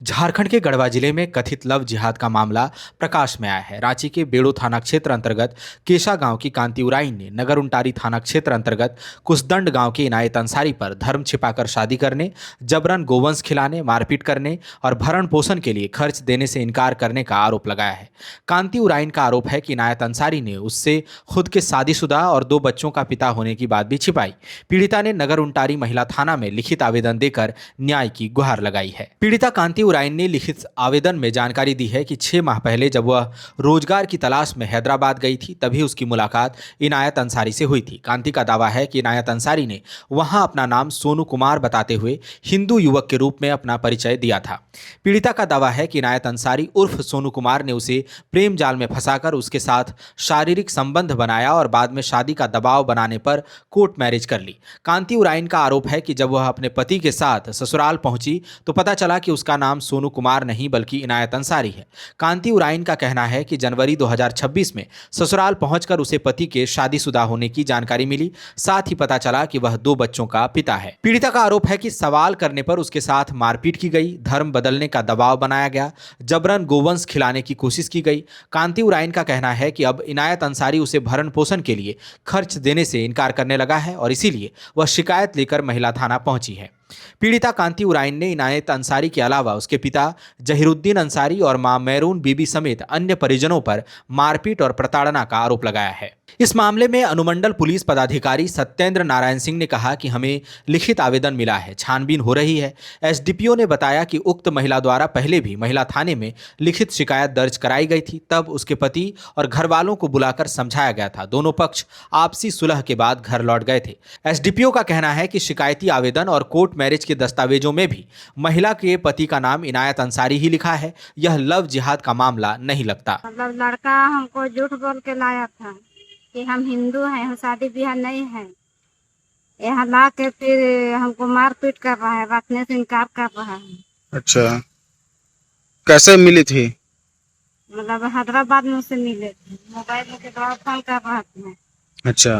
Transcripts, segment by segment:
झारखंड के गढ़वा जिले में कथित लव जिहाद का मामला प्रकाश में आया है। रांची के बेड़ो थाना क्षेत्र अंतर्गत केशा गांव की कांति उराइन ने नगर उंटारी थाना क्षेत्र अंतर्गत कुसदंड गांव के इनायत अंसारी पर धर्म छिपाकर शादी करने, जबरन गोवंश खिलाने, मारपीट करने और भरण पोषण के लिए खर्च देने से इनकार करने का आरोप लगाया है। कांति उराइन का आरोप है कि इनायत अंसारी ने उससे खुद के शादीशुदा और 2 बच्चों का पिता होने की बात भी छिपाई। पीड़िता ने नगर उंटारी महिला थाना में लिखित आवेदन देकर न्याय की गुहार लगाई है। पीड़िता कांति उराइन ने लिखित आवेदन में जानकारी दी है कि 6 माह पहले जब वह रोजगार की तलाश में हैदराबाद गई थी, तभी उसकी मुलाकात इनायत अंसारी से हुई थी। कांति का दावा है कि इनायत अंसारी ने वहां अपना नाम सोनू कुमार बताते हुए हिंदू युवक के रूप में अपना परिचय दिया था। पीड़िता का दावा है कि इनायत अंसारी उर्फ सोनू कुमार ने उसे प्रेम जाल में फंसाकर उसके साथ शारीरिक संबंध बनाया और बाद में शादी का दबाव बनाने पर कोर्ट मैरिज कर ली। कांति उराइन का आरोप है कि जब वह अपने पति के साथ ससुराल पहुंची तो पता चला कि उसका नाम सोनू कुमार नहीं बल्कि इनायत अंसारी है। कांति उराइन का कहना है कि जनवरी 2026 में ससुराल पहुंचकर उसे पति के शादीशुदा होने की जानकारी मिली। साथ ही पता चला कि वह 2 बच्चों का पिता है। पीड़िता का आरोप है कि सवाल करने पर उसके साथ मारपीट की गई, धर्म बदलने का दबाव बनाया गया, जबरन गोवंश खिलाने की कोशिश की गई। कांति उराइन का कहना है कि अब इनायत अंसारी उसे भरण पोषण के लिए खर्च देने से इनकार करने लगा है और इसीलिए वह शिकायत लेकर महिला थाना पहुंची है। पीड़िता कांति उराइन ने इनायत अंसारी के अलावा उसके पिता जहीरुद्दीन अंसारी और मां मैरून बीबी समेत अन्य परिजनों पर मारपीट और प्रताड़ना का आरोप लगाया है। इस मामले में अनुमंडल पुलिस पदाधिकारी सत्येंद्र नारायण सिंह ने कहा कि हमें लिखित आवेदन मिला है, छानबीन हो रही है। एसडीपीओ ने बताया कि उक्त महिला द्वारा पहले भी महिला थाने में लिखित शिकायत दर्ज कराई गई थी, तब उसके पति और घर वालों को बुलाकर समझाया गया था। दोनों पक्ष आपसी सुलह के बाद घर लौट गए थे। एसडीपीओ का कहना है कि शिकायती आवेदन और कोर्ट मैरिज के दस्तावेजों में भी महिला के पति का नाम इनायत अंसारी ही लिखा है। यह लव जिहाद का मामला नहीं लगता। मतलब लड़का हमको झूठ बोल के लाया था कि हम हिंदू हैं, हम शादी ब्याह नहीं है। यहाँ ला के फिर हमको मारपीट कर रहा है, रखने से इनकार कर रहा है। अच्छा, कैसे मिली थी? मतलब हैदराबाद में उसे मिले थे, मोबाइल के द्वारा फोन कर रहा था। अच्छा,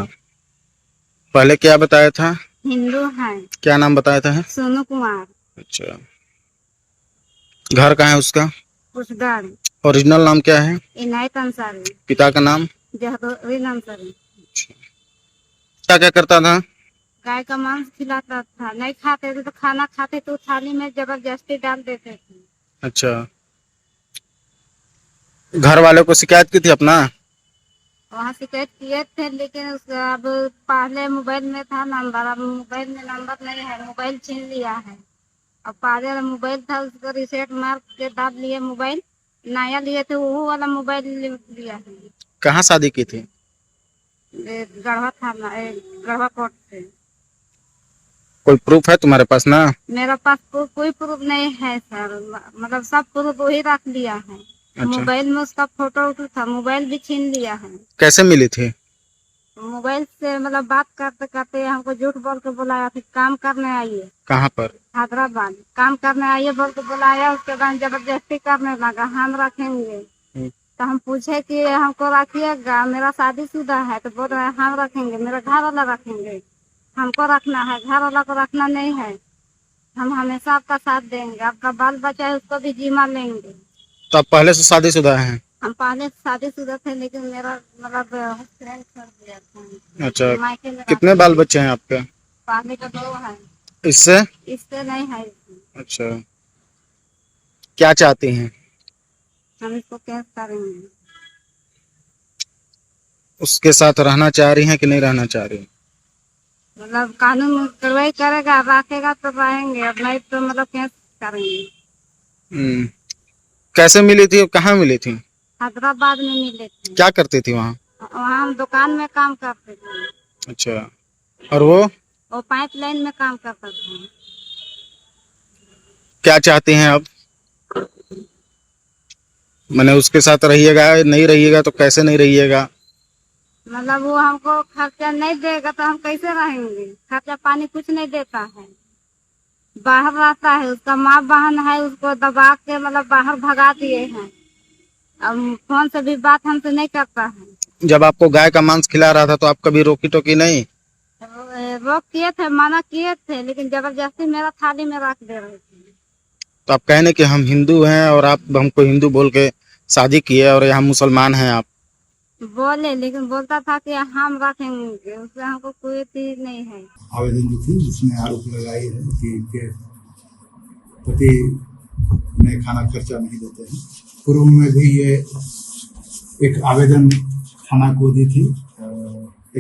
पहले क्या बताया था? हिंदू हैं। क्या नाम बताया था? सोनू कुमार। अच्छा, घर कहाँ है उसका? कुसदंड। ओरिजिनल नाम क्या है? इनायत अंसारी। पिता का नाम? जहीरुद्दीन अंसारी। क्या क्या करता था? गाय का मांस खिलाता था, नहीं खाते थे तो खाना खाते तो थाली में जबरदस्ती डाल देते थे। अच्छा, घर वालों को शिकायत की थी अपना? वहाँ शिकायत किए थे, लेकिन उसका अब पहले मोबाइल में था नंबर, अब मोबाइल में नंबर नहीं है, मोबाइल छीन लिया है। अब पहले वाला मोबाइल था उसको रिसेट मार के डाल लिए, मोबाइल नया लिए थे, वो वाला मोबाइल लिया है। कहाँ शादी की थी? गढ़वा थाना, गढ़वा कोर्ट से। कोई प्रूफ है तुम्हारे पास ना? मेरा पास कोई प्रूफ नहीं है सर, मतलब सब प्रूफ वही रख लिया है। अच्छा। मोबाइल में उसका फोटो उठा था, मोबाइल भी छीन लिया है। कैसे मिली थी? मोबाइल से मतलब बात करते करते हमको झूठ बोल के बुलाया, फिर काम करने आइए। कहाँ पर? हैदराबाद काम करने आइए बोल के बुलाया, उसके बाद जबरदस्ती करने लगा, हम रखेंगे। तो हम पूछे कि हमको रखिएगा, मेरा शादीशुदा है, तो बोल रहे हम रखेंगे, मेरा घर वाला रखेंगे, हमको रखना है, घर वाला को रखना नहीं है। हम हमेशा आपका साथ देंगे, आपका बाल बच्चा है उसको भी जिम्मा लेंगे। तो आप पहले से शादीशुदा हैं? हम पहले शादीशुदा थे, लेकिन मेरा मतलब फ्रेंड कर दिया था। अच्छा, कितने बाल बच्चे हैं आपके? पहले का 2 है। इससे नहीं है। अच्छा, क्या चाहती हैं? हम इसको केस करेंगे। उसके साथ रहना चाह रही हैं कि नहीं रहना चाह रही? मतलब कानून कार्रवाई करेगा, रखेगा तो रहेंगे, अब नहीं तो मतलब केस करेंगे। कैसे मिली थी और कहाँ मिली थी? हैदराबाद में मिले थे। क्या करती थी वहाँ? वहाँ हम दुकान में काम करते थे। अच्छा, और वो पाइपलाइन में काम करता था। क्या चाहती हैं अब? मैंने उसके साथ रहिएगा, नहीं रहिएगा तो कैसे नहीं रहिएगा? मतलब वो हमको खर्चा नहीं देगा तो हम कैसे रहेंगे? खर्चा पानी कुछ नहीं देता है, बाहर रहता है, उसका माँ बहन है, उसको दबा के मतलब बाहर भगा दिए हैं। अब फोन से भी बात हमसे नहीं करता है। जब आपको गाय का मांस खिला रहा था तो आप कभी रोकी टोकी नहीं? रोक किए थे, मना किए थे, लेकिन जबरदस्ती मेरा थाली में रख दे रहे थे। तो आप कहने कि हम हिंदू हैं और आप हमको हिंदू बोल के शादी किए और यहाँ मुसलमान हैं आप। बोले, लेकिन बोलता था कि हम रखेंगे, उसमें हमको कोई चीज नहीं है। आवेदन जो थी जिसमें आरोप लगाई है कि इनके पति ने खाना खर्चा नहीं देते हैं। पूर्व में भी ये एक आवेदन थाना को दी थी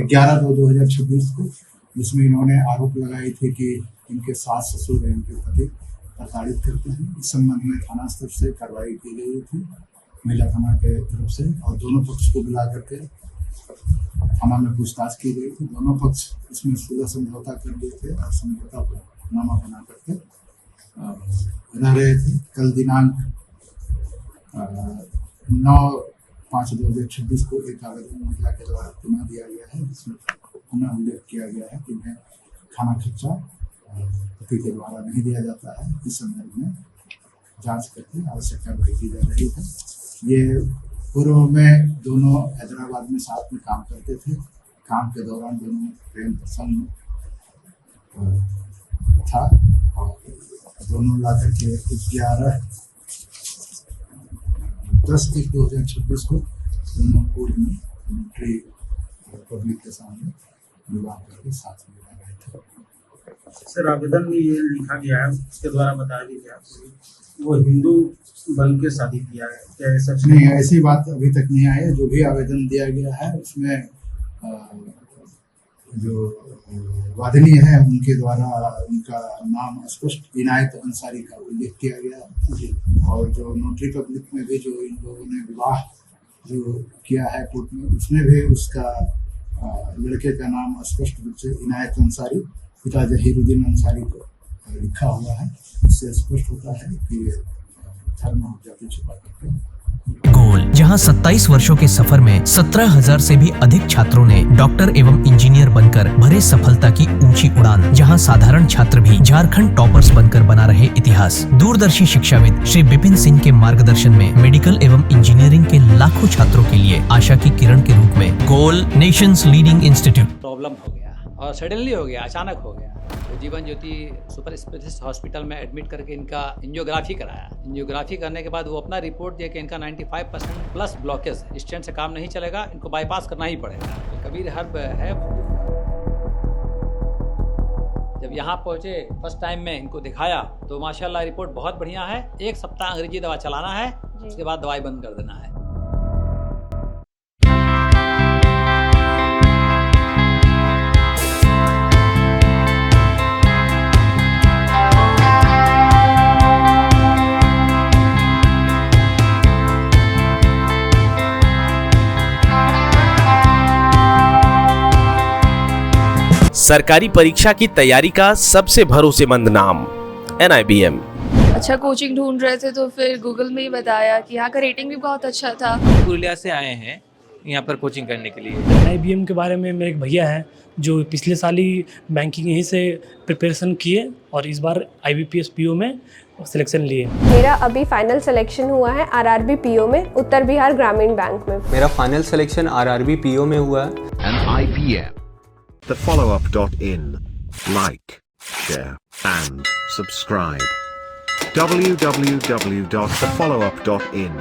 11/2/2026 को, जिसमें इन्होंने आरोप लगाई थी कि इनके सास ससुर और इनके पति प्रताड़ित करते हैं। इस संबंध में थाना स्तर से कार्रवाई की गई थी महिला थाना के तरफ से, और दोनों पक्ष को बुला करके थाना में पूछताछ की गई थी। दोनों पक्ष इसमें सुलह समझौता कर लिए थे और समझौता पर नामा बना करके रह रहे थे। कल दिनांक 9/5/2026 को एक आवेदन महिला के द्वारा पुनः दिया गया है, जिसमें पुनः उल्लेख किया गया है कि उन्हें खाना खर्चा पति के द्वारा नहीं दिया जाता है। इस संदर्भ में जांच करके आवश्यक कार्रवाई की जा रही है। ये पूर्व में दोनों हैदराबाद में साथ में काम करते थे। काम के दौरान दोनों प्रेम प्रसंग था और दोनों ला करके 11/10/2026 को दोनों कोर्ट में मिलिट्री पब्लिक के सामने विवाह करके साथ में रह रहे थे। सर, आवेदन में ये लिखा गया है, उसके द्वारा बता दीजिए आप वो हिंदू बन के शादी किया है, क्या ऐसा? नहीं, ऐसी बात अभी तक नहीं आई है। जो भी आवेदन दिया गया है उसमें जो वादिनी है उनके द्वारा उनका नाम स्पष्ट इनायत अंसारी का उल्लेख किया गया है, और जो नोटरी पब्लिक में भी जो इन लोगों ने विवाह जो किया है कोर्ट में, उसमें भी उसका लड़के का नाम स्पष्ट रूप से इनायत अंसारी पिता जहीरुद्दीन अंसारी को लिखा हुआ है। इससे स्पष्ट होता है कि धर्म और जाति छुपा करके गोल, जहां 27 वर्षों के सफर में 17,000 से भी अधिक छात्रों ने डॉक्टर एवं इंजीनियर बनकर भरे सफलता की ऊंची उड़ान, जहां साधारण छात्र भी झारखंड टॉपर्स बनकर बना रहे इतिहास। दूरदर्शी शिक्षाविद श्री विपिन सिंह के मार्गदर्शन में मेडिकल एवं इंजीनियरिंग के लाखों छात्रों के लिए आशा की किरण के रूप में गोल नेशंस लीडिंग इंस्टीट्यूट। प्रॉब्लम हो गया और सडनली हो गया, अचानक हो गया। तो Jeevan Jyoti super specialist hospital में एडमिट करके इनका एंजियोग्राफी कराया। एंजियोग्राफी करने के बाद वो अपना रिपोर्ट दिया कि इनका 95% प्लस ब्लॉकेज है, स्टेंट से काम नहीं चलेगा, इनको बाईपास करना ही पड़ेगा। तो कबीर हर्ब है। जब यहाँ पहुँचे फर्स्ट टाइम में इनको दिखाया तो माशाल्लाह रिपोर्ट बहुत बढ़िया है। 1 सप्ताह अंग्रेजी दवा चलाना है, उसके बाद दवाई बंद कर देना है। सरकारी परीक्षा की तैयारी का सबसे भरोसेमंद नाम NIBM। अच्छा कोचिंग ढूंढ रहे थे तो फिर गूगल में ही बताया कि यहाँ का रेटिंग भी बहुत अच्छा था। पुरुलिया से आए हैं यहाँ पर कोचिंग करने के लिए। NIBM के बारे में मेरे एक भैया हैं जो पिछले साल ही बैंकिंग यहीं से प्रिपरेशन किए और इस बार IBPS PO में सिलेक्शन लिए। मेरा अभी फाइनल सिलेक्शन हुआ है RRB PO में, उत्तर बिहार ग्रामीण बैंक में। मेरा फाइनल सिलेक्शन RRB PO में हुआ है। NIBM, thefollowup.in. Like, share and subscribe. www.thefollowup.in